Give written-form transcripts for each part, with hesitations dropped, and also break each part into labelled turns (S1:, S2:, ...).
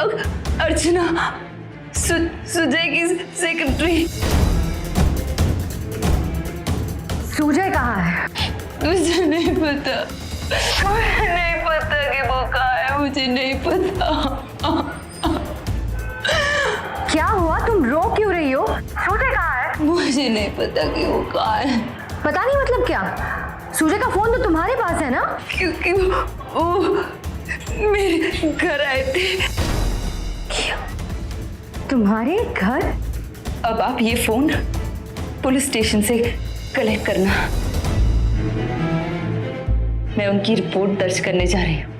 S1: अर्चना, सुजय की सेक्रेटरी।
S2: सुजय कहाँ है?
S1: मुझे नहीं पता, मुझे नहीं पता कि वो कहाँ है, मुझे नहीं पता।
S2: क्या हुआ, तुम रो क्यों रही हो? सुजय कहाँ है?
S1: मुझे नहीं पता कि वो कहाँ है।
S2: पता नहीं मतलब क्या? सुजय का फोन तो तुम्हारे पास है ना?
S1: क्योंकि वो मेरे घर आए थे।
S2: क्या? तुम्हारे घर?
S1: अब आप ये फोन पुलिस स्टेशन से कलेक्ट करना। मैं उनकी रिपोर्ट दर्ज करने जा रही हूँ।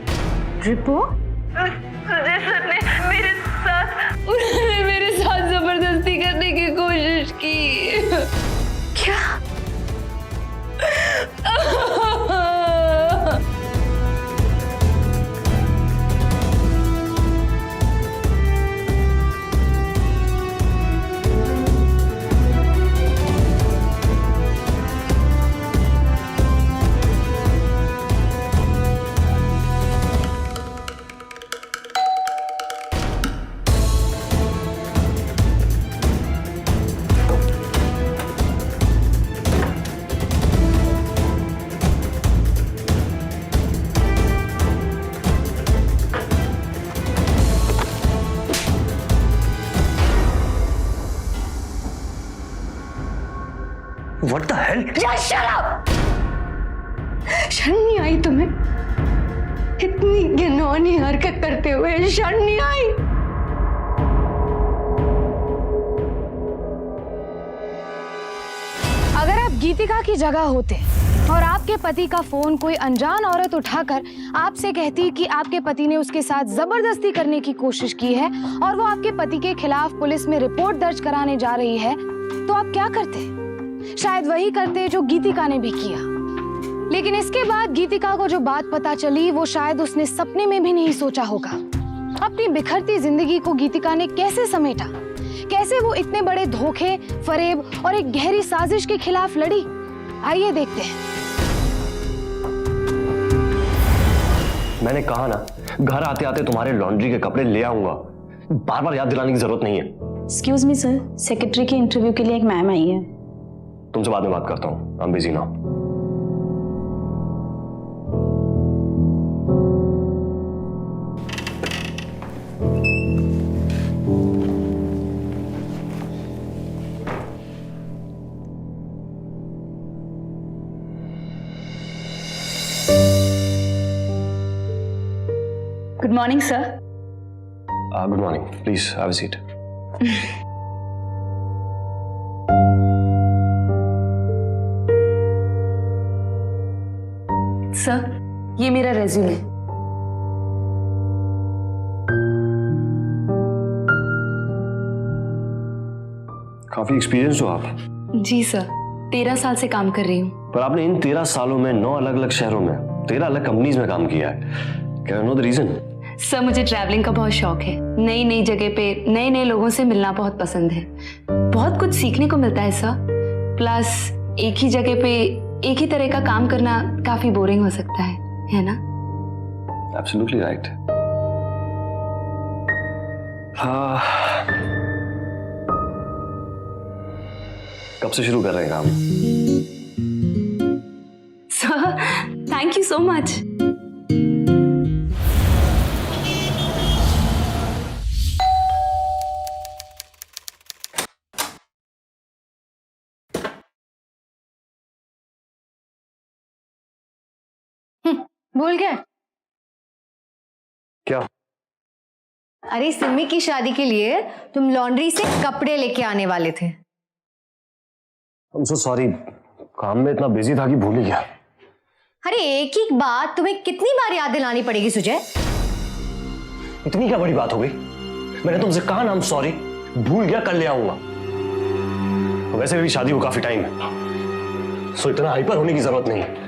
S2: रिपोर्ट?
S1: सुजय सर ने उन्होंने मेरे साथ जबरदस्ती करने की कोशिश की।
S2: क्या?
S3: What the hell?
S2: Just shut up! शर्म नहीं आई तुम्हें? इतनी घिनौनी हरकत करते हुए शर्म नहीं आई? अगर आप गीतिका की जगह होते और आपके पति का फोन कोई अनजान औरत उठाकर आपसे कहती कि आपके पति ने उसके साथ जबरदस्ती करने की कोशिश की है और वो आपके पति के खिलाफ पुलिस में रिपोर्ट दर्ज कराने जा रही है, तो आप क्या करते? शायद वही करते जो गीतिका ने भी किया। लेकिन इसके बाद गीतिका को जो बात पता चली वो शायद उसने सपने में भी नहीं सोचा होगा। अपनी बिखरती जिंदगी को गीतिका ने कैसे समेटा, कैसे वो इतने बड़े धोखे, फरेब और एक गहरी साजिश के खिलाफ लड़ी। आइए देखते हैं।
S3: मैंने कहा ना, घर आते आते तुम्हारे लॉन्ड्री के कपड़े ले आऊंगा। बार बार याद दिलाने की जरूरत नहीं है।
S4: एक्सक्यूज मी सर, सेक्रेटरी के इंटरव्यू के लिए एक मैम आई है।
S3: तुमसे बाद में बात करता हूँ, I am busy now.
S4: Good morning sir.
S3: Good morning, please have a seat.
S1: Sir, ये मेरा रेज्यूमे।
S3: काफी एक्सपीरियंस हो आप।
S1: जी सर, 13 साल से काम कर रही हूँ।
S3: पर आपने इन 13 सालों में 9 अलग अलग शहरों में 13 अलग कंपनीज में काम किया है। Can I know the reason?
S1: Sir, मुझे ट्रैवलिंग का बहुत शौक है। नई नई जगह पे नए नए लोगों से मिलना बहुत पसंद है। बहुत कुछ सीखने को मिलता है सर। प्लस एक ही जगह पे एक ही तरह का काम करना काफी बोरिंग हो सकता है ना?
S3: Absolutely right. हाँ, कब से शुरू कर रहे हैं काम?
S1: Sir, thank you so much.
S2: भूल गए?
S3: क्या?
S2: अरे सिमी की शादी के लिए तुम लॉन्ड्री से कपड़े लेके आने वाले थे।
S3: I'm so sorry, काम में इतना बिजी था कि भूल ही गया।
S2: अरे एक ही बात तुम्हें कितनी बार याद दिलानी पड़ेगी सुजय?
S3: इतनी क्या बड़ी बात हो गई? मैंने तुमसे कहा ना, I'm sorry, भूल गया, कल ले आऊंगा। तो वैसे भी शादी को काफी टाइम है, सो इतना हाइपर होने की जरूरत नहीं है।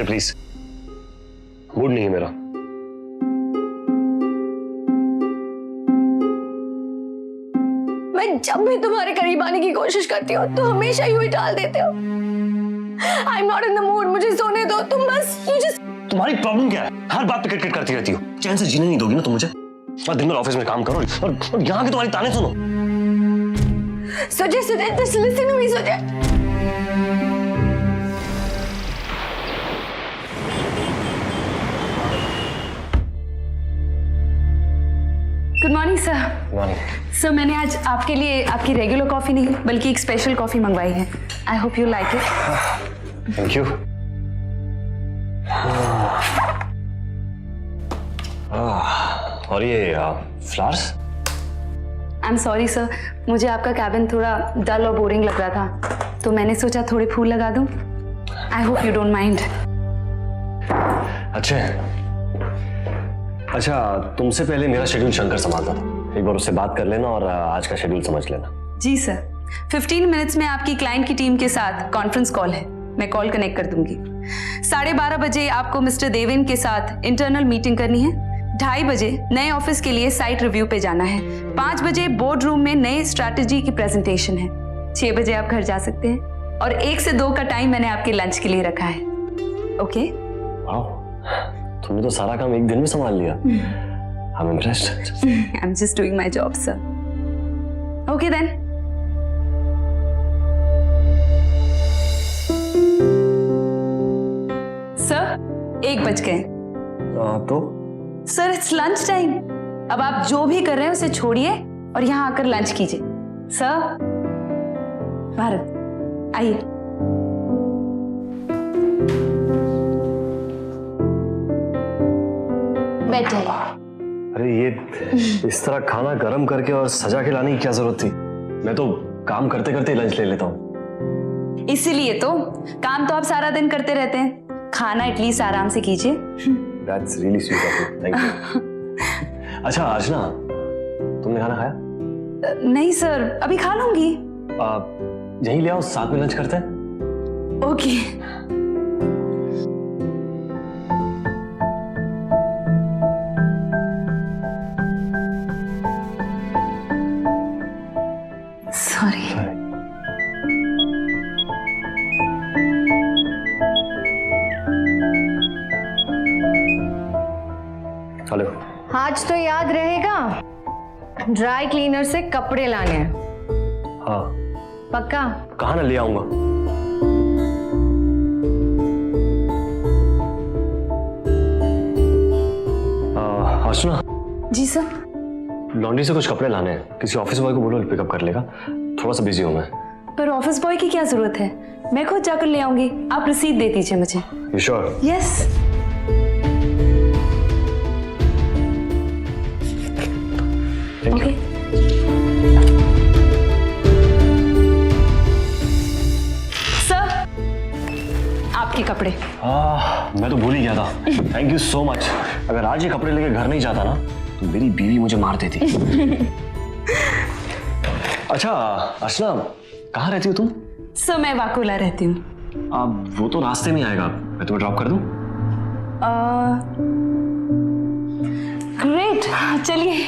S3: सेकेंडरी प्लीज, मूड नहीं है मेरा।
S1: मैं जब भी तुम्हारे करीब आने की कोशिश करती हूँ तो हमेशा यूं ही टाल देते हो। I am not in the mood, मुझे सोने दो तुम बस।
S3: तुम्हारी प्रॉब्लम क्या है? हर बात पे कट कट करती रहती हो। चैन से जीने नहीं दोगी ना तुम मुझे? और दिन भर ऑफिस में काम करो और यहाँ के तुम्हारी ताने सुनो।
S1: Sujay just listen to me, Sujay. Good morning sir. Sir मैंने आज आपके लिए आपकी रेगुलर कॉफी नहीं बल्कि एक स्पेशल कॉफी मंगवाई है। I hope you like it.
S3: Thank you. और ये flowers?
S1: I am sorry sir, मुझे आपका कैबिन थोड़ा डल और बोरिंग लग रहा था तो मैंने सोचा थोड़े फूल लगा दूं। I hope you don't mind.
S3: अच्छा, तुमसे पहले मेरा शेड्यूल शंकर संभालता था। एक बार उससे बात कर लेना और आज का शेड्यूल समझ लेना।
S1: जी सर। 15 मिनट्स में आपकी क्लाइंट की टीम के साथ कॉन्फ्रेंस कॉल है, मैं कॉल कनेक्ट कर दूंगी। 12:30 बजे आपको मिस्टर देवेन के साथ इंटरनल मीटिंग करनी है। 2:30 बजे नए ऑफिस के लिए साइट रिव्यू पे जाना है। 5 बजे बोर्ड रूम में नए स्ट्रैटेजी की प्रेजेंटेशन है। 6 बजे आप घर जा सकते हैं और 1 से 2 का टाइम मैंने आपके लंच के लिए रखा है। ओके?
S3: तुमने तो सारा काम एक दिन में संभाल लिया। I'm impressed.
S1: I'm just doing my job, sir. Okay then. Sir, 1 बज गए।
S3: तो?
S1: Sir, it's lunch time. अब आप जो भी कर रहे हैं उसे छोड़िए और यहाँ आकर लंच कीजिए। Sir, भारत, आइए। बैठिए।
S3: अरे ये इस तरह खाना गर्म करके और सजा के लाने की क्या जरूरत थी? मैं तो काम करते करते लंच ले लेता हूँ।
S1: इसीलिए तो काम तो आप सारा दिन करते रहते हैं, खाना एटलीस्ट आराम से कीजिए।
S3: That's really sweet of you. Thank you. अच्छा अर्चना, तुमने खाना खाया?
S1: नहीं सर, अभी खा लूंगी।
S3: यहीं ले आओ, साथ में लंच करते हैं।
S1: ओके। सॉरी।
S3: हेलो।
S2: आज तो याद रहेगा, ड्राई क्लीनर से कपड़े लाने हैं।
S3: हाँ।
S2: पक्का?
S3: कहाँ ना ले आऊंगा। अर्चना।
S1: जी सर।
S3: लॉन्ड्री से कुछ कपड़े लाने हैं, किसी ऑफिस बॉय को बोलो पिकअप कर लेगा। थोड़ा सा बिजी हूँ मैं।
S1: पर ऑफिस बॉय की क्या जरूरत है, मैं खुद जाकर ले आऊंगी। आप रसीद दे दीजिए मुझे।
S3: You sure?
S1: Yes. Okay. Sir, आपके कपड़े।
S3: मैं तो भूल ही गया था। Thank you so much. अगर आज ये कपड़े लेके घर नहीं जाता ना तो मेरी बीवी मुझे मार देती। अच्छा अर्चना, कहाँ रहती हो तुम?
S1: सर मैं वाकोला रहती हूँ।
S3: वो तो रास्ते में आएगा, मैं तुम्हें ड्रॉप कर दूं?
S1: ग्रेट, चलिए।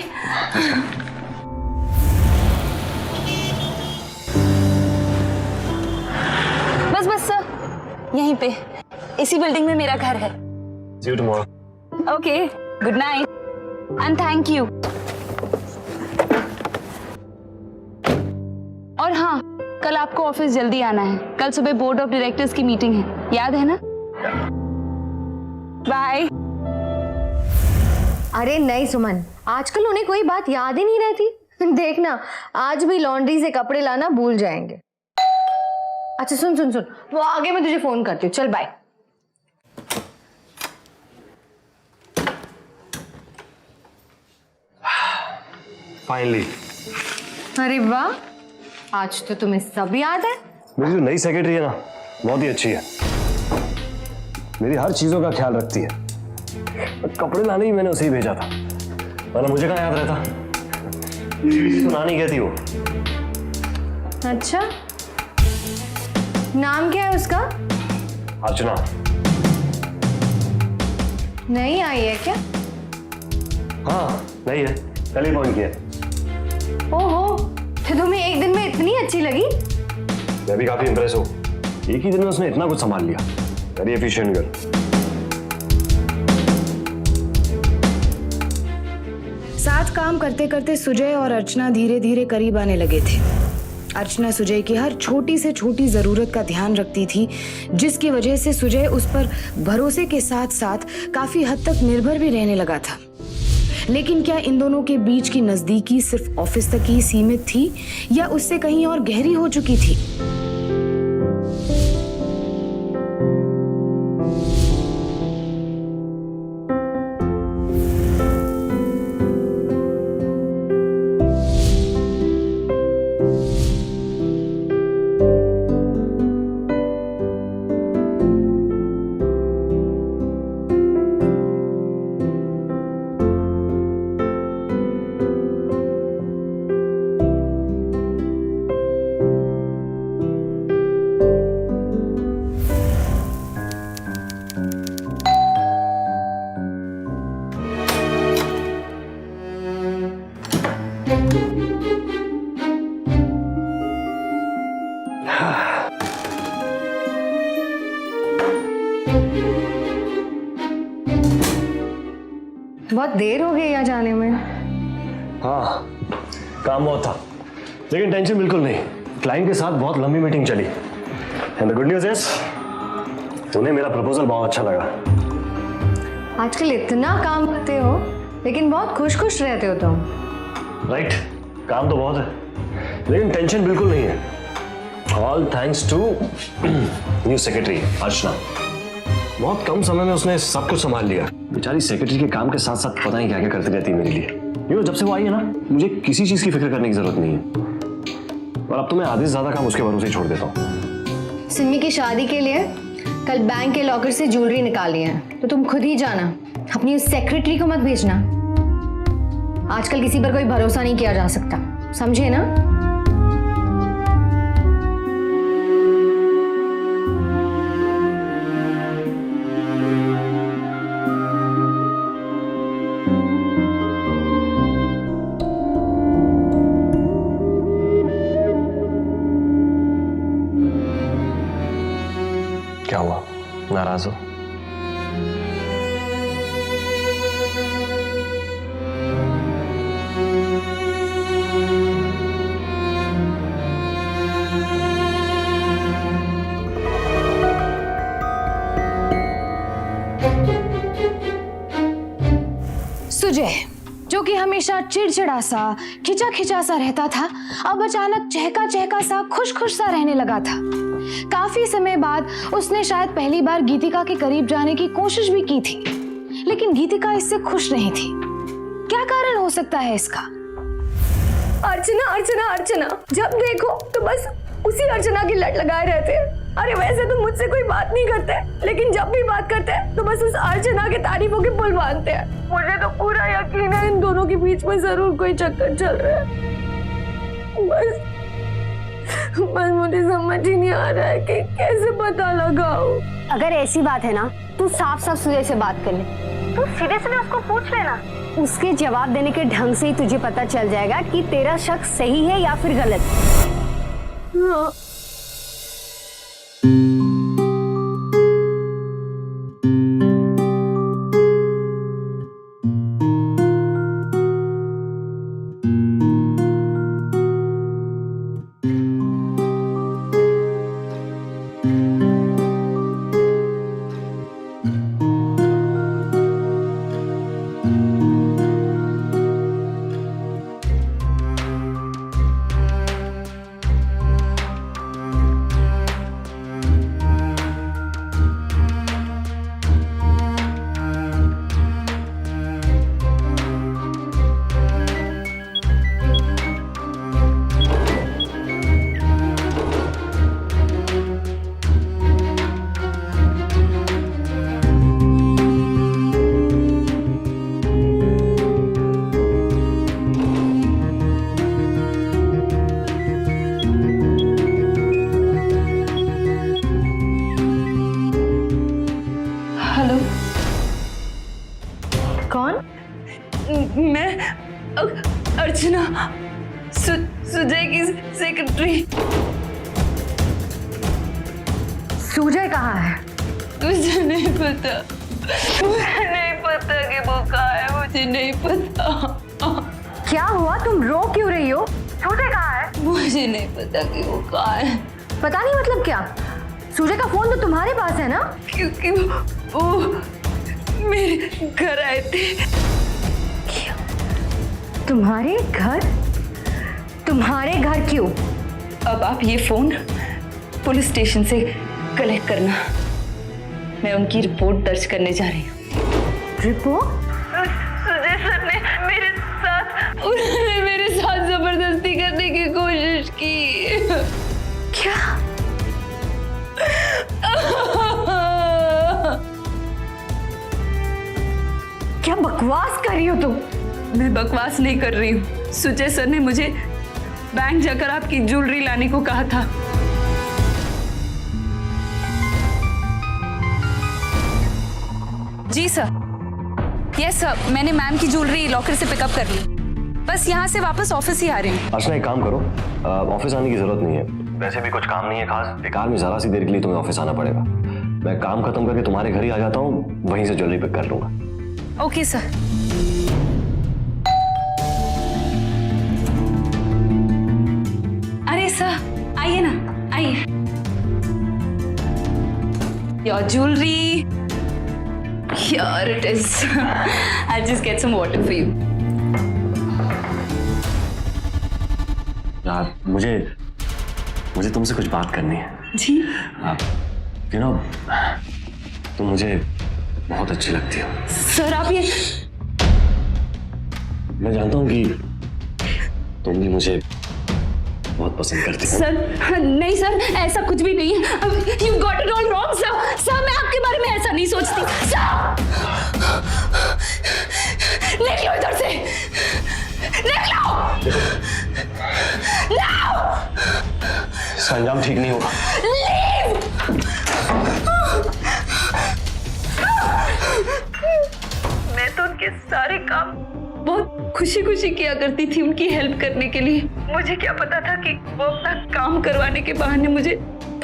S1: बस बस सर, यहीं पे इसी बिल्डिंग में मेरा घर है।
S3: See you tomorrow.
S1: Okay, good night and thank you. और हाँ, कल आपको ऑफिस जल्दी आना है। कल सुबह बोर्ड ऑफ डायरेक्टर्स की मीटिंग है, याद है ना? बाय।
S2: अरे नहीं सुमन, आजकल उन्हें कोई बात याद ही नहीं रहती। देखना, आज भी लॉन्ड्री से कपड़े लाना भूल जाएंगे। अच्छा सुन सुन सुन, वो आगे मैं तुझे फोन करती हूँ। चल बाय।
S3: फाइनली।
S2: अरे वाह, आज तो तुम्हें सब याद है।
S3: मेरी जो नई सेक्रेटरी है ना, बहुत ही अच्छी है। मेरी हर चीजों का ख्याल रखती है। कपड़े लाने ही मैंने उसे ही भेजा था, वरना मुझे कहाँ याद रहता। सुनानी कहती हो।
S2: अच्छा, नाम क्या है उसका?
S3: अर्चना।
S2: नहीं आई है क्या?
S3: हाँ नहीं है, कल ही पहुंच गया।
S2: ओहो, तो तुम्हें एक दिन में इतनी अच्छी लगी?
S3: मैं भी काफी इंप्रेस हूँ, एक ही दिन में उसने इतना कुछ संभाल लिया। Very efficient girl.
S2: साथ काम करते करते सुजय और अर्चना धीरे धीरे करीब आने लगे थे। अर्चना सुजय की हर छोटी से छोटी जरूरत का ध्यान रखती थी, जिसकी वजह से सुजय उस पर भरोसे के साथ साथ काफी हद तक निर्भर भी रहने लगा था। लेकिन क्या इन दोनों के बीच की नजदीकी सिर्फ ऑफिस तक ही सीमित थी या उससे कहीं और गहरी हो चुकी थी? बहुत देर हो गई यहाँ जाने में।
S3: हाँ काम बहुत था, लेकिन टेंशन बिल्कुल नहीं। क्लाइंट के साथ बहुत लंबी मीटिंग चली। And the good news is उन्हें मेरा प्रपोजल बहुत अच्छा लगा।
S2: आजकल इतना काम करते हो लेकिन बहुत खुश खुश रहते हो तुम।
S3: राइट, काम तो बहुत है, लेकिन टेंशन बिल्कुल नहीं है। All thanks to new secretary Archana. बहुत कम समय में उसने सब कुछ संभाल लिया। बेचारी सेक्रेटरी के काम के साथ साथ पता नहीं क्या क्या करती रहती है मेरे लिए। जब से वो आई है ना, मुझे किसी चीज की फिक्र करने की जरूरत नहीं है। और अब तो मैं आधे से ज्यादा काम उसके भरोसे ही छोड़ देता हूँ।
S5: सिमी की शादी के लिए कल बैंक के लॉकर से ज्वेलरी निकाली है, तो तुम खुद ही जाना, अपनी उस सेक्रेटरी को मत भेजना। आजकल किसी पर कोई भरोसा नहीं किया जा सकता, समझे ना?
S3: क्या हुआ, नाराज हो?
S2: सुजय, जो कि हमेशा चिड़चिड़ा सा खिंचा खिंचा सा रहता था, अब अचानक चहका चहका सा खुश खुश सा रहने लगा था। काफी समय बाद उसने शायद पहली बार गीतिका के करीब जाने की कोशिश भी की थी, लेकिन गीतिका इससे खुश नहीं थी। क्या कारण हो सकता है इसका?
S5: अर्चना अर्चना अर्चना, जब देखो तो बस उसी अर्चना की लट लगाए रहते हैं। अरे वैसे तो मुझसे कोई बात नहीं करते, लेकिन जब भी बात करते हैं तो बस उस अर्चना के तारीफों के पुल बांधते हैं। मुझे तो पूरा यकीन है इन दोनों के बीच में जरूर कोई चक्कर चल रहा है। बस मुझे समझ ही नहीं आ रहा है कि कैसे पता लगाऊं।
S4: अगर ऐसी बात है ना, तू साफ साफ सुजय से बात कर ले। तू सीधे सीधे उसको पूछ लेना। उसके जवाब देने के ढंग से ही तुझे पता चल जाएगा कि तेरा शक सही है या फिर गलत।
S5: हाँ।
S1: अर्चना, सुजय की सेक्रेटरी।
S4: सुजय कहाँ है?
S1: मुझे नहीं पता, मुझे नहीं पता कि वो कहाँ है, मुझे नहीं पता।
S4: क्या हुआ, तुम रो क्यों रही हो? सुजय कहाँ है?
S1: मुझे नहीं पता कि वो कहाँ है।
S4: पता नहीं मतलब क्या? सुजय का फोन तो तुम्हारे पास है ना?
S1: क्योंकि वो मेरे घर आए थे।
S4: तुम्हारे घर? तुम्हारे घर क्यों?
S1: अब आप ये फोन पुलिस स्टेशन से कलेक्ट करना, मैं उनकी रिपोर्ट दर्ज करने जा रही हूँ।
S4: रिपोर्ट?
S1: सुजय सर ने उन्होंने मेरे साथ जबरदस्ती करने की कोशिश की।
S4: क्या? क्या बकवास कर रही हो तुम?
S1: मैं बकवास नहीं कर रही हूँ। सुजय सर ने मुझे बैंक जाकर आपकी ज्वेलरी लाने को कहा था। जी सर। यस सर, मैंने मैम की ज्वेलरी लॉकर से पिकअप कर ली, बस यहाँ से वापस ऑफिस ही आ रही हूँ।
S3: अर्चना, एक काम करो, ऑफिस आने की जरूरत नहीं है, वैसे भी कुछ काम नहीं है खास। बेकार में जरा सी देर के लिए तुम्हें ऑफिस आना पड़ेगा। मैं काम खत्म करके तुम्हारे घर ही आ जाता हूँ, वहीं से ज्वेलरी पिक कर लूंगा।
S1: Okay sir. अरे सर, आइए ना, आइए। Your jewellery, here it is. I'll just get some water for you.
S3: यार, मुझे तुमसे कुछ बात करनी है।
S1: जी।
S3: यू नो, तुम मुझे बहुत अच्छी लगती हो।
S1: सर आप ये,
S3: मैं जानता हूँ कि तुम भी मुझे बहुत पसंद करती हो।
S1: सर नहीं सर, ऐसा कुछ भी नहीं है। You got it all wrong sir. Sir मैं आपके बारे में ऐसा नहीं सोचती। सर निकलो इधर से, निकलो।
S3: इसका अंजाम ठीक नहीं होगा।
S1: मैं तो उनके सारे काम बहुत खुशी खुशी किया करती थी उनकी हेल्प करने के लिए। मुझे क्या पता था कि वो अपना काम करवाने के बहाने मुझे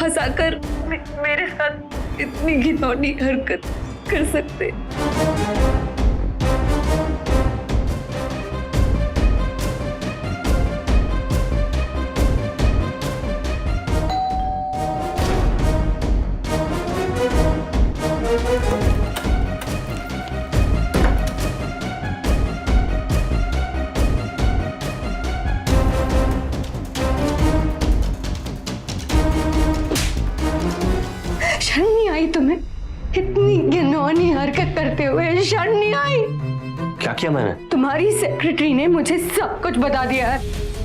S1: फंसाकर मेरे साथ इतनी घिनौनी हरकत कर सकते।
S4: शर्म नहीं आई तुम्हें? इतनी घिनौनी हरकत करते हुए शर्म नहीं आई?
S3: क्या किया मैंने?
S4: तुम्हारी सेक्रेटरी ने मुझे सब कुछ बता दिया है।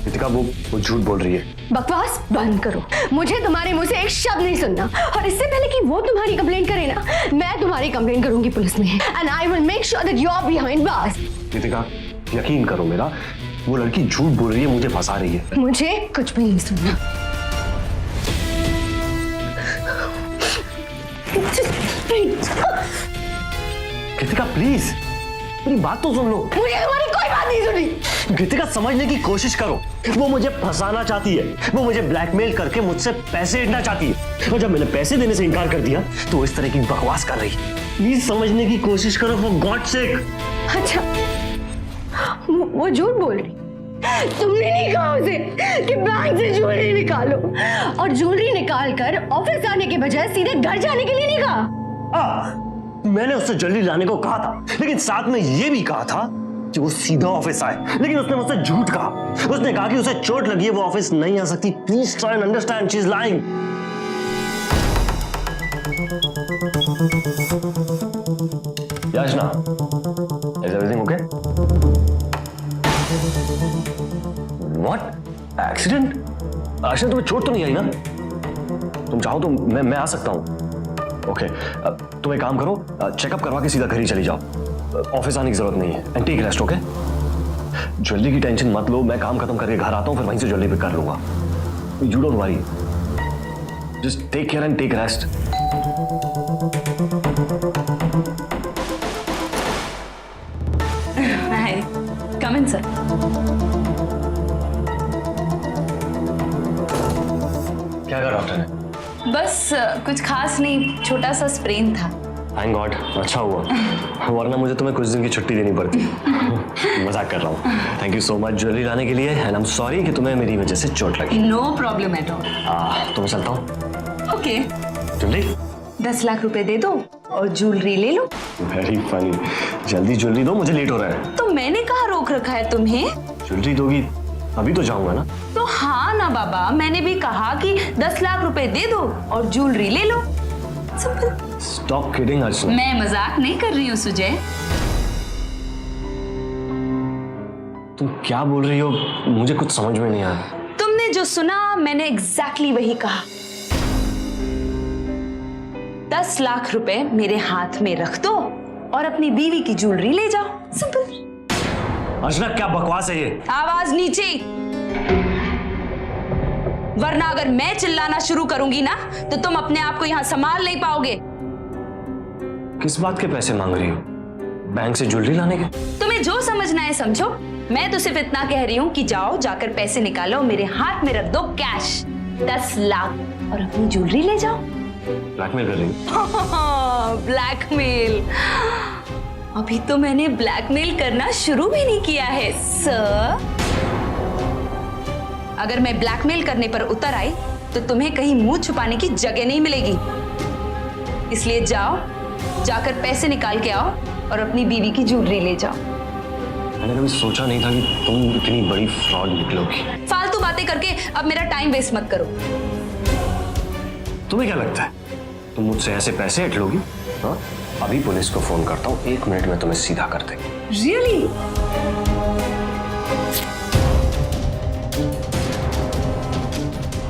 S3: रितिका, वो झूठ बोल रही है।
S4: बकवास बंद करो, मुझे तुम्हारे मुंह से एक शब्द नहीं सुनना। और इससे पहले कि वो तुम्हारी कंप्लेंट करे ना, मैं तुम्हारी कंप्लेंट करूंगी पुलिस में, and I will make sure that you are behind bars.
S3: Ritika, यकीन करो मेरा, वो लड़की झूठ बोल रही है, मुझे फंसा रही है।
S4: मुझे कुछ भी नहीं सुनना।
S3: कृतिका प्लीज, मेरी बात तो सुन लो।
S4: मुझे तुम्हारी कोई बात नहीं सुनी।
S3: कृतिका, समझने की कोशिश करो। वो मुझे फंसाना चाहती है, वो मुझे ब्लैकमेल करके मुझसे पैसे लेना चाहती है, और जब मैंने पैसे देने से इनकार कर दिया तो इस तरह की बकवास कर रही। प्लीज समझने की कोशिश करो, फॉर गॉड सेक।
S4: अच्छा, वो झूठ बोल रही? तुमने नहीं कहा उसे कि बैंक से ज्वेलरी निकालो, और ज्वेलरी निकाल कर ऑफिस आने के बजाय सीधे घर जाने के लिए नहीं कहा?
S3: मैंने उससे जल्दी लाने को कहा था, लेकिन साथ में ये भी कहा था कि वो सीधा ऑफिस आए, लेकिन उसने मुझसे झूठ कहा। उसने कहा कि उसे चोट लगी है, वो ऑफिस नहीं आ सकती। Please try and understand, she is lying. Yachna, is everything okay? What? Accident? Asha, तुम्हें चोट तो नहीं आई ना? तुम चाहो तो मैं आ सकता हूं। ओके, तुम एक काम करो, चेकअप करवा के सीधा घर ही चली जाओ। ऑफिस आने की जरूरत नहीं है, and take rest. Okay, jewellery की टेंशन मत लो, मैं काम खत्म करके घर आता हूं, फिर वहीं से ज्वेलरी पिक कर लूंगा। You don't worry, just take care and take rest.
S1: Hi, come in sir.
S3: क्या कहा डॉक्टर ने?
S1: बस कुछ खास नहीं, छोटा सा स्प्रेन था।
S3: थैंक गॉड, अच्छा हुआ, वरना मुझे तुम्हें कुछ दिन की छुट्टी देनी पड़ती। मजाक कर रहा हूँ। Thank you so much jewellery लाने के लिए, एंड आई एम सॉरी कि तुम्हें मेरी वजह से चोट लगी।
S1: No problem at all.
S3: तो मैं चलता हूँ।
S1: ओके,
S3: ज्वेलरी
S1: 10 लाख रुपए दे दो और ज्वेलरी ले लो।
S3: वेरी फनी, जल्दी ज्वेलरी दो, मुझे लेट हो रहा है।
S1: तो मैंने कहाँ रोक रखा है तुम्हें?
S3: ज्वेलरी दोगी अभी तो जाऊंगा ना।
S1: तो हाँ ना बाबा, मैंने भी कहा कि 10 लाख रुपए दे दो और ज्वेलरी ले लो। सिंपल।
S3: स्टॉप किडिंग अर्चना।
S1: मैं मजाक नहीं कर रही हूँ सुजय।
S3: तुम क्या बोल रही हो, मुझे कुछ समझ में नहीं आ रहा।
S1: तुमने जो सुना मैंने एग्जैक्टली वही कहा। 10 लाख रुपए मेरे हाथ में रख दो और अपनी बीवी की ज्वेलरी ले जाओ। सिंपल।
S3: अर्चना क्या बकवास है ये?
S1: आवाज नीचे, वरना अगर मैं चिल्लाना शुरू करूंगी ना तो तुम अपने आप को यहां संभाल नहीं पाओगे।
S3: किस बात के पैसे मांग रही हो? बैंक से ज्वेलरी लाने के?
S1: तुम्हें जो समझना है समझो, मैं तो सिर्फ इतना कह रही हूँ कि जाओ जाकर पैसे निकालो, मेरे हाथ में रख दो कैश 10 लाख और अपनी ज्वेलरी ले जाओ।
S3: ब्लैकमेल कर रही हो?
S1: ब्लैकमेल? अभी तो मैंने ब्लैकमेल करना शुरू भी नहीं किया है सर। अगर मैं ब्लैकमेल करने पर उतर आई तो तुम्हें कहीं मुंह छुपाने की जगह नहीं मिलेगी। इसलिए जाओ, जाकर पैसे निकाल के आओ और अपनी बीवी की ज्वेलरी ले जाओ।
S3: मैंने कभी सोचा नहीं था कि तुम इतनी बड़ी फ्रॉड निकलोगी।
S1: फालतू बातें करके अब मेरा टाइम वेस्ट मत करो।
S3: तुम्हें क्या लगता है तुम मुझसे ऐसे पैसे हट लोगी? हाँ, अभी पुलिस को फोन करता हूँ, 1 मिनट में तुम्हें सीधा कर देंगे।
S1: रियली?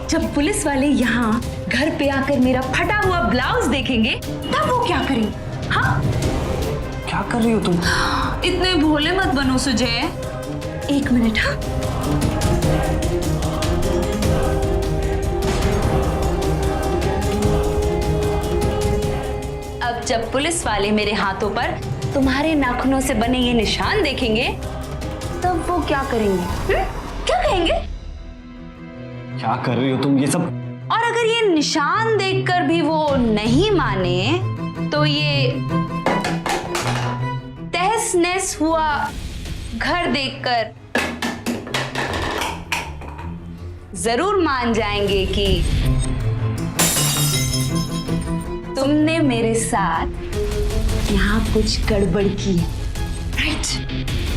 S1: जब पुलिस वाले यहाँ घर पे आकर मेरा फटा हुआ ब्लाउज देखेंगे तब वो क्या करेंगे? हाँ,
S3: क्या कर रही हो तुम?
S1: इतने भोले मत बनो सुजय। 1 मिनट। हाँ, अब जब पुलिस वाले मेरे हाथों पर तुम्हारे नाखूनों से बने ये निशान देखेंगे तब वो क्या करेंगे? क्या कहेंगे?
S3: क्या कर रही हो तुम ये सब?
S1: और अगर ये निशान देखकर भी वो नहीं माने तो ये तहस नहस हुआ घर देखकर जरूर मान जाएंगे कि तुमने मेरे साथ यहाँ कुछ गड़बड़ की है। राइट?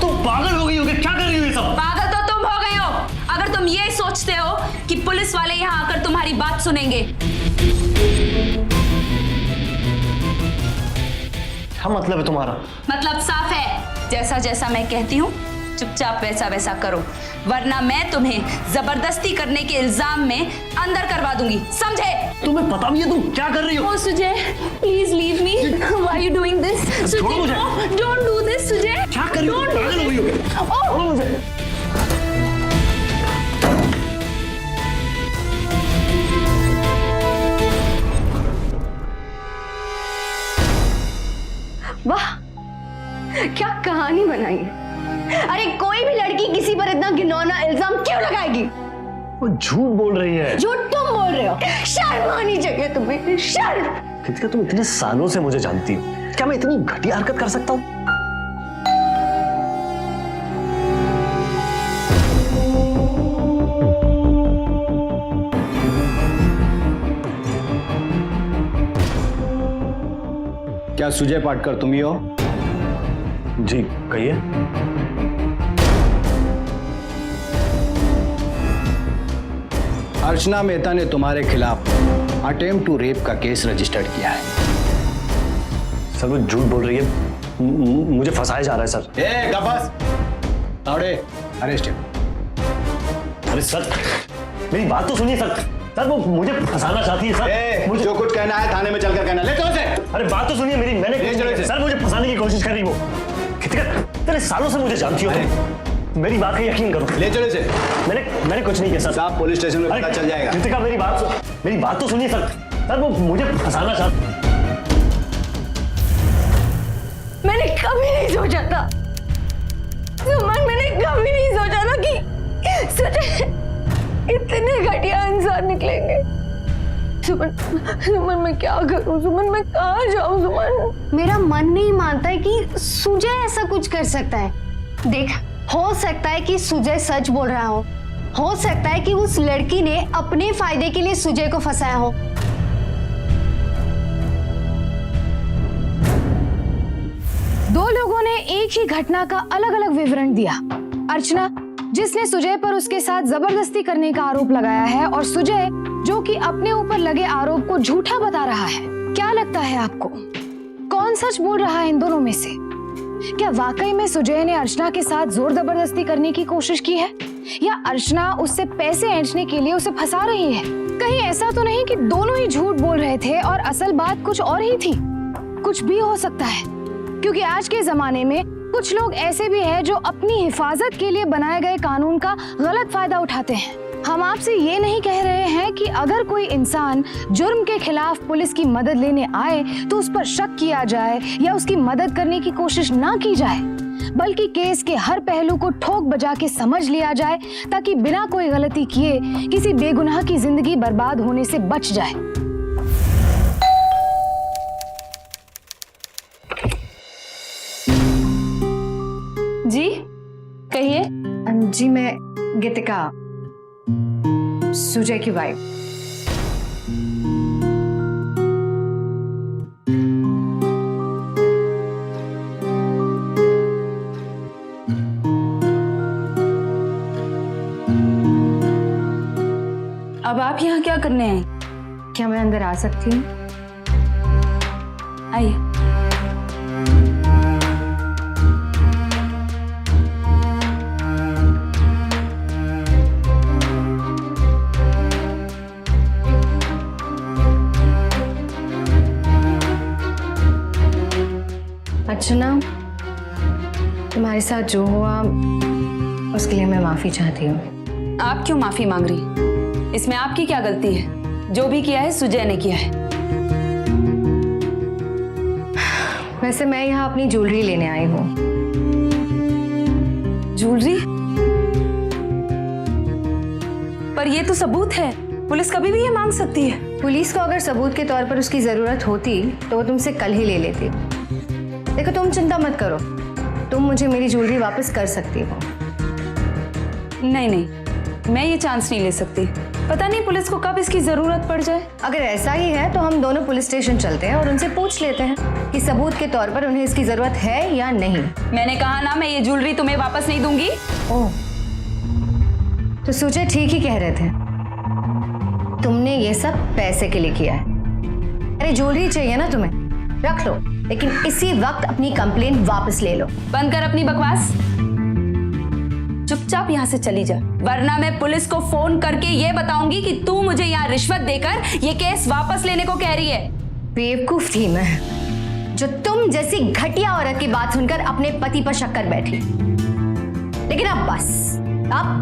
S3: तुम पागल हो गई हो क्या? क्या कर रही हो ये सब?
S1: पागल तो तुम हो गए हो अगर तुम ये सोचते हो कि पुलिस वाले यहाँ आकर तुम्हारी बात सुनेंगे।
S3: क्या मतलब है तुम्हारा?
S1: मतलब साफ है, जैसा जैसा मैं कहती हूँ चुपचाप वैसा वैसा करो, वरना मैं तुम्हें जबरदस्ती करने के इल्जाम में अंदर करवा दूंगी, समझे?
S3: तुम्हें पता भी है तुम क्या कर रही हो?
S1: Oh, Sujay, please leave me. Why are you doing this?
S3: छोड़ो मुझे।
S1: Don't do this, Sujay.
S3: क्या कर रही हो? पागल हो गई हो क्या? छोड़ो मुझे।
S4: वाह, क्या कहानी बनाई है। अरे कोई भी लड़की किसी पर इतना घिनौना इल्जाम क्यों लगाएगी?
S3: वो झूठ बोल रही है।
S4: झूठ तुम बोल रहे हो। शर्म आनी चाहिए तुम्हें, शर्म।
S3: कृतिका, तुम इतने सालों से मुझे जानती हो, क्या मैं इतनी घटिया हरकत कर सकता हूँ?
S6: क्या सुजय पाटकर तुम ही हो?
S3: जी कहिए।
S6: अर्चना मेहता ने तुम्हारे खिलाफ अटेम्प्ट टू रेप का केस रजिस्टर्ड किया है।
S3: सर वो झूठ बोल रही है, मुझे फंसाया जा रहा है sir.
S6: Gabas Tawde, arrest him.
S3: अरे सर मेरी बात तो सुनिए सर। सर वो मुझे फंसाना चाहती है सर। मुझे
S6: जो कुछ कहना है थाने में चलकर कहना। ले चलो से।
S3: अरे बात तो सुनिए मेरी, मैंने
S6: ले चलो इसे।
S3: सर मुझे फंसाने की कोशिश कर रही वो। कृतिका, तेरे सालों से मुझे जानती हो तुम, मेरी बात का यकीन करो।
S6: ले चलो इसे।
S3: मैंने कुछ नहीं किया सर।
S6: साहब पुलिस स्टेशन में पता चल जाएगा।
S3: कृतिका मेरी बात तो सुनिए सर। सर वो मुझे फंसाना चाहती।
S4: मैंने कभी नहीं सोचा था
S5: सुमन, मैंने कभी नहीं सोचा था कि सच इतने घटिया इंसान निकलेंगे। सुमन, सुमन मैं क्या करूं? सुमन मैं कहाँ जाऊं? सुमन,
S4: मेरा मन नहीं मानता है कि सुजय ऐसा कुछ कर सकता है। देख, हो सकता है कि सुजय सच बोल रहा हो सकता है कि उस लड़की ने अपने फायदे के लिए सुजय को फंसाया हो।
S2: दो लोगों ने एक ही घटना का अलग अलग विवरण दिया। अर्चना, जिसने सुजय पर उसके साथ जबरदस्ती करने का आरोप लगाया है, और सुजय जो कि अपने ऊपर लगे आरोप को झूठा बता रहा है। क्या लगता है आपको, कौन सच बोल रहा है इन दोनों में से? क्या वाकई में सुजय ने अर्चना के साथ जोर जबरदस्ती करने की कोशिश की है, या अर्चना उससे पैसे ऐंठने के लिए उसे फंसा रही है? कहीं ऐसा तो नहीं कि दोनों ही झूठ बोल रहे थे और असल बात कुछ और ही थी? कुछ भी हो सकता है, क्योंकि आज के जमाने में कुछ लोग ऐसे भी हैं जो अपनी हिफाजत के लिए बनाए गए कानून का गलत फायदा उठाते हैं। हम आपसे ये नहीं कह रहे हैं कि अगर कोई इंसान जुर्म के खिलाफ पुलिस की मदद लेने आए तो उस पर शक किया जाए या उसकी मदद करने की कोशिश ना की जाए, बल्कि केस के हर पहलू को ठोक बजा के समझ लिया जाए, ताकि बिना कोई गलती किए किसी बेगुनाह की जिंदगी बर्बाद होने से बच जाए।
S1: जी कहिए।
S5: जी मैं गीतिका, सुजय की वाइफ।
S1: अब आप यहाँ क्या करने हैं?
S5: क्या मैं अंदर आ सकती हूँ?
S1: आइए।
S5: अर्चना, तुम्हारे साथ जो हुआ उसके लिए मैं माफी चाहती हूँ।
S1: आप क्यों माफी मांग रही हैं? इसमें आपकी क्या गलती है? जो भी किया है सुजय ने किया है।
S5: वैसे मैं यहाँ अपनी ज्वेलरी लेने आई हूँ।
S1: ज्वेलरी? पर ये तो सबूत है, पुलिस कभी भी ये मांग सकती है।
S5: पुलिस को अगर सबूत के तौर पर उसकी जरूरत होती तो वो तुमसे कल ही ले लेती। देखो, तुम चिंता मत करो, तुम मुझे मेरी ज्वेलरी वापस कर सकती हो।
S1: नहीं नहीं, मैं ये चांस नहीं ले सकती। पता नहीं पुलिस को कब इसकी जरूरत पड़ जाए।
S5: अगर ऐसा ही है तो हम दोनों पुलिस स्टेशन चलते हैं और उनसे पूछ लेते हैं कि सबूत के तौर पर उन्हें इसकी जरूरत है या नहीं।
S1: मैंने कहा ना, मैं ये ज्वेलरी तुम्हें वापस नहीं दूंगी।
S5: ओह, तो सुजय ठीक ही कह रहे थे, तुमने ये सब पैसे के लिए किया है। अरे ज्वेलरी चाहिए ना तुम्हें, रख लो, लेकिन इसी वक्त अपनी कंप्लेंट वापस ले लो।
S1: बंद कर अपनी बकवास, चुपचाप यहाँ से चली जा, वरना मैं पुलिस को फोन करके ये बताऊंगी कि तू मुझे यहाँ रिश्वत देकर ये केस वापस लेने को कह रही है।
S5: बेवकूफ थी मैं, जो तुम जैसी घटिया औरत की बात सुनकर अपने पति पर शक कर बैठी। लेकिन अब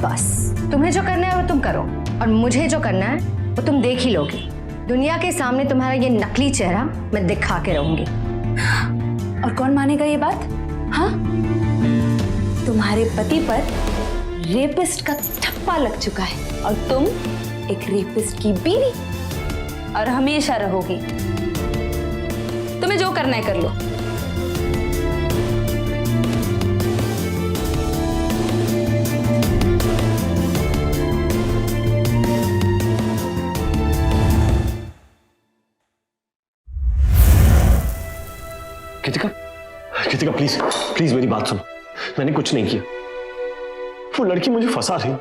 S5: बस तुम्हें जो करना है वो तुम करो, और मुझे जो करना है वो तुम देख ही लोगी। दुनिया के सामने तुम्हारा ये नकली चेहरा मैं दिखा के रहूंगी।
S1: और कौन मानेगा ये बात? हाँ, तुम्हारे पति पर रेपिस्ट का ठप्पा लग चुका है और तुम एक रेपिस्ट की बीवी, और हमेशा रहोगी। तुम्हें जो करना है कर लो।
S3: कृतिका प्लीज प्लीज मेरी बात सुनो, मैंने कुछ नहीं किया, वो लड़की मुझे फंसा रही।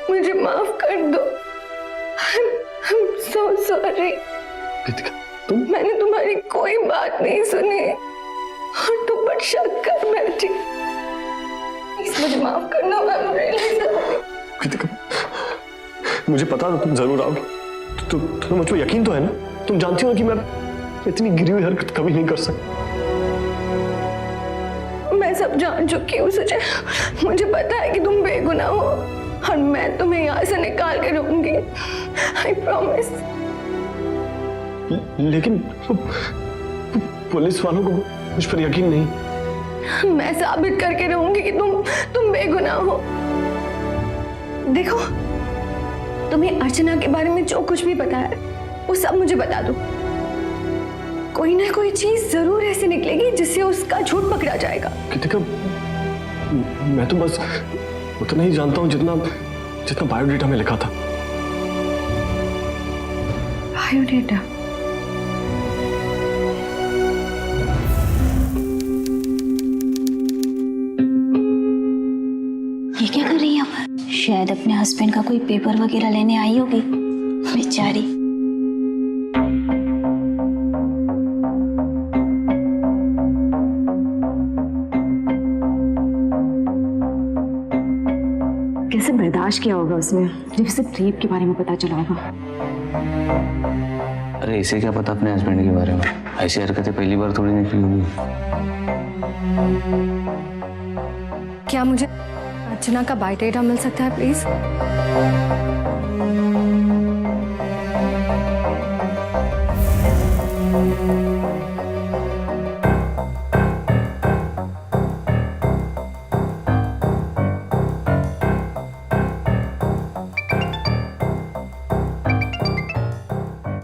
S5: मुझे माफ कर दो। I'm so sorry।
S3: कृतिका तुम,
S5: मैंने तुम्हारी कोई बात नहीं सुनी और तुम पर शक कर बैठी। प्लीज मुझे माफ करना, I'm really sorry।
S3: कृतिका मुझे पता था तुम जरूर आओगे, तो मुझ पर यकीन तो है ना? तुम जानती हो कि मैं इतनी गिरी हुई हरकत कभी नहीं कर सकता।
S5: मैं सब जान चुकी हूँ सुजय, मुझे पता है कि तुम बेगुनाह हो और मैं तुम्हें यहाँ से निकाल के रहूंगी। I promise।
S3: लेकिन पुलिस वालों को मुझ पर यकीन नहीं।
S5: मैं साबित करके रहूंगी कि तुम बेगुनाह हो। देखो, तुम्हें अर्चना के बारे में जो कुछ भी पता है वो सब मुझे बता दो। कोई ना कोई चीज जरूर ऐसी निकलेगी जिससे उसका झूठ पकड़ा जाएगा।
S3: कृतिका, मैं तो बस उतना ही जानता हूँ जितना बायोडेटा में लिखा था।
S5: बायोडेटा?
S7: ये क्या कर रही है यहाँ पर? शायद अपने हस्बैंड का कोई पेपर वगैरह लेने आई होगी बेचारी।
S4: कैसे बर्दाश्त किया होगा उसने जब उसे रेप के बारे में पता चला होगा।
S8: अरे इसे क्या पता अपने हस्बैंड के बारे में? ऐसी हरकतें पहली बार थोड़ी निकली होगी।
S5: क्या मुझे अर्चना का बायोडेटा मिल सकता है please?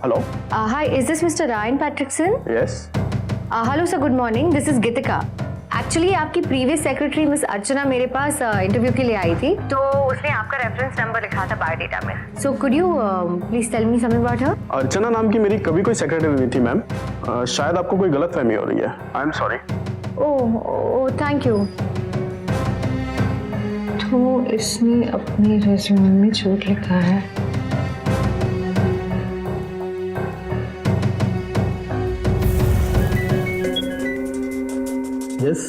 S3: Hello.
S5: Hi, is this Mr. Ryan Patrickson?
S3: Yes.
S5: Hello sir, good morning. This is Geetika. Actually आपकी प्रीवियस सेक्रेटरी मिस अर्चना मेरे पास इंटरव्यू के लिए आई थी, तो उसने आपका रेफरेंस नंबर लिखा था बायोडेटा में। So could you please tell me something about her?
S9: Archana नाम की मेरी कभी कोई सेक्रेटरी नहीं थी मैम। शायद आपको कोई गलतफहमी हो रही है। I am sorry.
S5: Oh thank you. तो इसने अपने रेज्यूमे में झूठ लिखा है।
S3: Yes.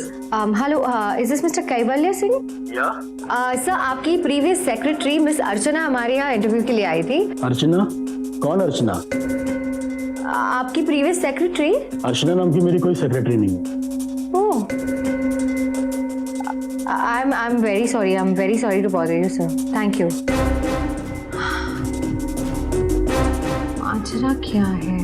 S5: Hello, is this mister कैवल्य सिंह?
S9: या
S5: सर, आपकी प्रीवियस सेक्रेटरी मिस अर्चना हमारे यहाँ इंटरव्यू के लिए आई थी।
S6: अर्चना? कौन अर्चना?
S5: आपकी प्रीवियस सेक्रेटरी?
S6: अर्चना नाम की मेरी कोई सेक्रेटरी नहीं है।
S5: Oh, I'm very sorry. I'm very sorry to bother you, sir. Thank you. अर्चना क्या है?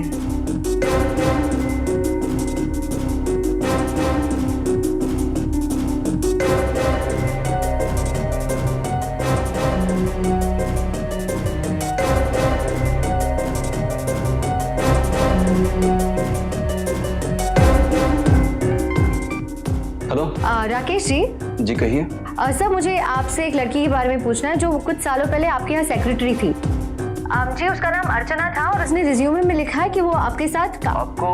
S8: हेलो।
S5: राकेश जी।
S8: जी कहिए।
S5: सर, मुझे आपसे एक लड़की के बारे में पूछना है जो कुछ सालों पहले आपके यहाँ सेक्रेटरी थी। जी, उसका नाम अर्चना था और उसने रिज्यूमे में लिखा है कि वो आपके साथ
S8: आपको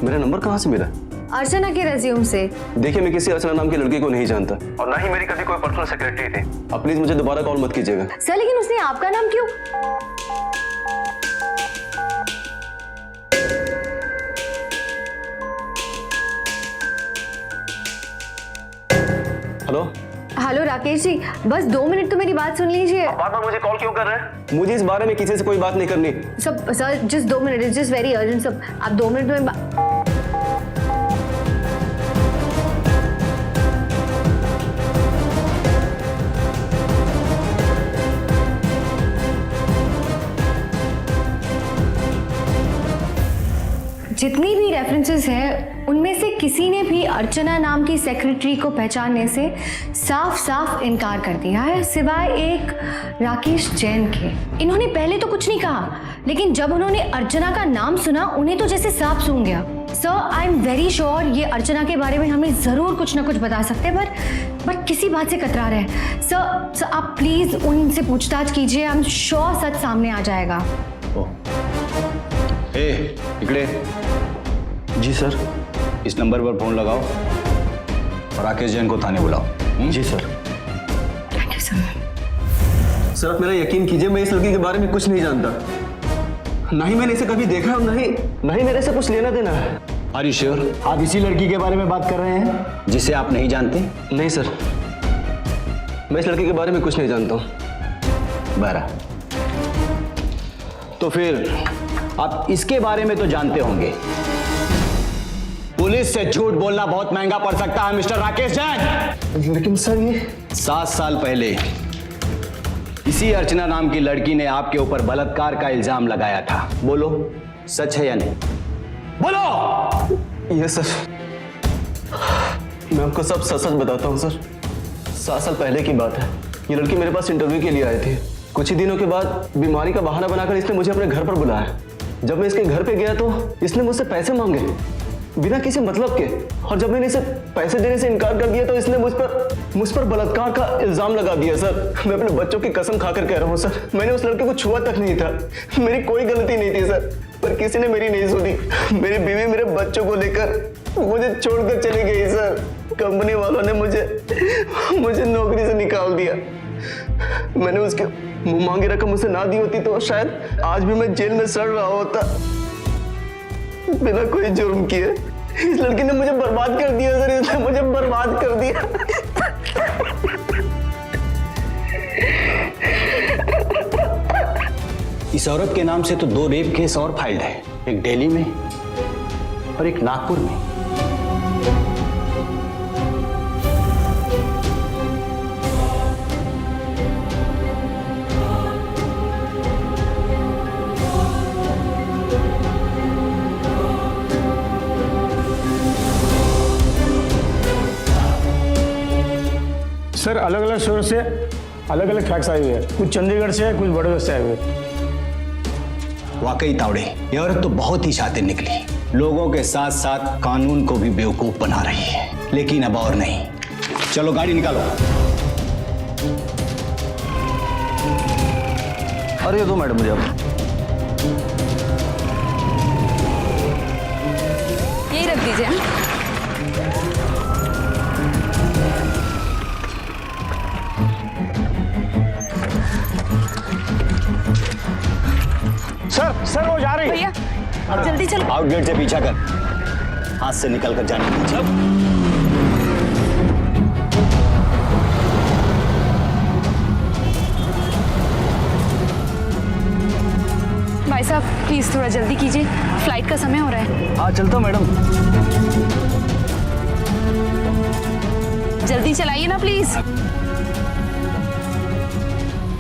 S8: मेरा नंबर कहाँ से मिला?
S5: अर्चना के रिज्यूम से।
S8: देखिए, मैं किसी अर्चना नाम की लड़की को नहीं जानता और ना ही मेरी कभी कोई पर्सनल सेक्रेटरी थी। अब प्लीज मुझे दोबारा कॉल मत कीजिएगा।
S5: सर, लेकिन उसने आपका नाम क्यों?
S8: हेलो।
S5: हेलो राकेश जी, बस 2 मिनट तो मेरी बात सुन लीजिए।
S8: बार बार मुझे कॉल क्यों कर रहे हैं? मुझे इस बारे में किसी से कोई बात नहीं करनी।
S5: Sir just 2 minute, it's just very urgent. सब आप 2 मिनट में जितनी भी रेफरेंसेस हैं उनमें से किसी ने भी अर्चना नाम की सेक्रेटरी को पहचानने से साफ साफ इनकार कर दिया है, सिवाय एक राकेश जैन के। इन्होंने पहले तो कुछ नहीं कहा, लेकिन जब उन्होंने अर्चना का नाम सुना उन्हें तो जैसे सांप सूंघ गया। Sir, I am very sure ये अर्चना के बारे में हमें जरूर कुछ ना कुछ बता सकते हैं, पर किसी बात से कतरा रहे हैं। सर आप प्लीज उनसे पूछताछ कीजिए, आई एम श्योर सच सामने आ जाएगा।
S6: इकड़े।
S3: जी सर।
S6: इस नंबर पर फोन लगाओ और राकेश जैन को थाने बुलाओ।
S3: जी sir.
S5: Thank you sir.
S8: Sir, आप मेरा यकीन कीजिए, मैं इस लड़की के बारे में कुछ नहीं जानता। ना ही मैंने इसे कभी देखा और ना ही मेरे से कुछ लेना देना है।
S6: Are you sure? आप इसी लड़की के बारे में बात कर रहे हैं जिसे आप नहीं जानते?
S8: नहीं सर, मैं इस लड़की के बारे में कुछ नहीं जानता हूँ।
S6: बरा, तो फिर आप इसके बारे में तो जानते होंगे। पुलिस से झूठ बोलना बहुत महंगा पड़ सकता है मिस्टर राकेश जैन।
S3: लेकिन सर ये
S6: 7 साल पहले इसी अर्चना नाम की लड़की ने आपके ऊपर बलात्कार का इल्जाम लगाया था। बोलो, सच है या नहीं? बोलो।
S8: Yes sir. मैं आपको सब सच सच बताता हूँ सर। 7 साल पहले की बात है। ये लड़की मेरे पास इंटरव्यू के लिए आई थी। कुछ ही दिनों के बाद बीमारी का बहाना बनाकर इसने मुझे अपने घर पर बुलाया। जब मैं इसके घर पे गया तो इसने मुझसे पैसे मांगे बिना किसी मतलब के, और जब मैंने इसे पैसे देने से इनकार कर दिया तो इसने मुझ पर बलात्कार का इल्जाम लगा दिया सर। मैं अपने बच्चों की कसम खाकर कह रहा हूँ सर, मैंने उस लड़के को छुआ तक नहीं था। मेरी कोई गलती नहीं थी सर, पर किसी ने मेरी नहीं सुनी। मेरी बीवी मेरे बच्चों को लेकर मुझे छोड़कर चली गई सर। कंपनी वालों ने मुझे नौकरी से निकाल दिया। मैंने उसके मुंह मांगी रकम उसे ना दी होती तो शायद आज भी मैं जेल में सड़ रहा होता बिना कोई जुर्म किए। इस लड़की ने मुझे बर्बाद कर दिया सर, इसने मुझे बर्बाद कर दिया।
S6: इस औरत के नाम से तो 2 रेप केस और फाइल्ड है, एक दिल्ली में और एक नागपुर में।
S9: सर अलग अलग सोर्स से अलग अलग फैक्ट्स आए हुए हैं, कुछ चंडीगढ़ से है, कुछ बड़ौदा से आए हुए हैं।
S6: वाकई तावड़े, ये औरत तो बहुत ही शातिर निकली। लोगों के साथ साथ कानून को भी बेवकूफ बना रही है, लेकिन अब और नहीं। चलो गाड़ी निकालो।
S8: अरे दो मैडम मुझे अब
S1: यही रख दीजिए।
S9: सर वो जा रही है।
S1: भैया जल्दी चलो।
S6: आउटगेट से पीछा कर, हाथ से निकल कर जाने दीजिए।
S1: भाई साहब प्लीज थोड़ा जल्दी कीजिए, फ्लाइट का समय हो रहा है।
S8: हाँ चलता हूँ मैडम।
S1: जल्दी चलाइए ना प्लीज।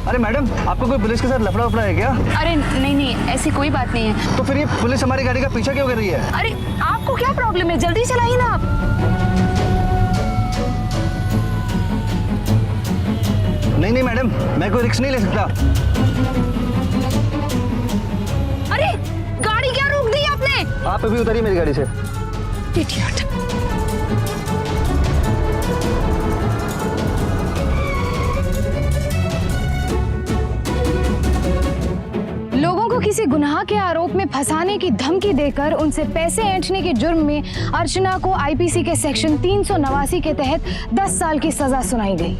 S8: अरे मैडम, आपको कोई पुलिस के साथ लफड़ा वफड़ा है क्या?
S1: अरे नहीं ऐसी कोई बात नहीं है।
S8: तो फिर ये पुलिस हमारी गाड़ी का पीछा क्यों कर रही है?
S1: अरे आपको क्या प्रॉब्लम है, जल्दी चलाइए ना आप।
S8: नहीं मैडम, मैं कोई रिस्क नहीं ले सकता।
S1: अरे गाड़ी क्या रोक दी आपने?
S8: आप अभी उतरिए मेरी गाड़ी से।
S1: इडियट।
S2: लोगों को किसी गुनाह के आरोप में फंसाने की धमकी देकर उनसे पैसे ऐंठने के जुर्म में अर्चना को आईपीसी के सेक्शन 389 के तहत 10 साल की सजा सुनाई गई।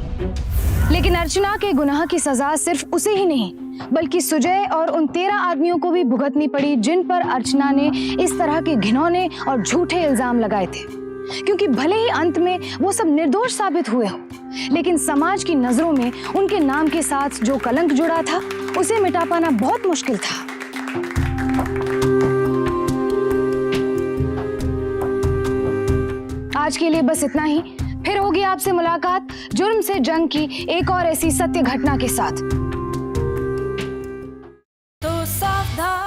S2: लेकिन अर्चना के गुनाह की सजा सिर्फ उसे ही नहीं बल्कि सुजय और उन 13 आदमियों को भी भुगतनी पड़ी जिन पर अर्चना ने इस तरह के घिनौने और झूठे इल्जाम लगाए थे। क्योंकि भले ही अंत में वो सब निर्दोष साबित हुए हो, लेकिन समाज की नजरों में उनके नाम के साथ जो कलंक जुड़ा था उसे मिटा पाना बहुत मुश्किल था। आज के लिए बस इतना ही। फिर होगी आपसे मुलाकात जुर्म से जंग की एक और ऐसी सत्य घटना के साथ।
S10: तो सावधान।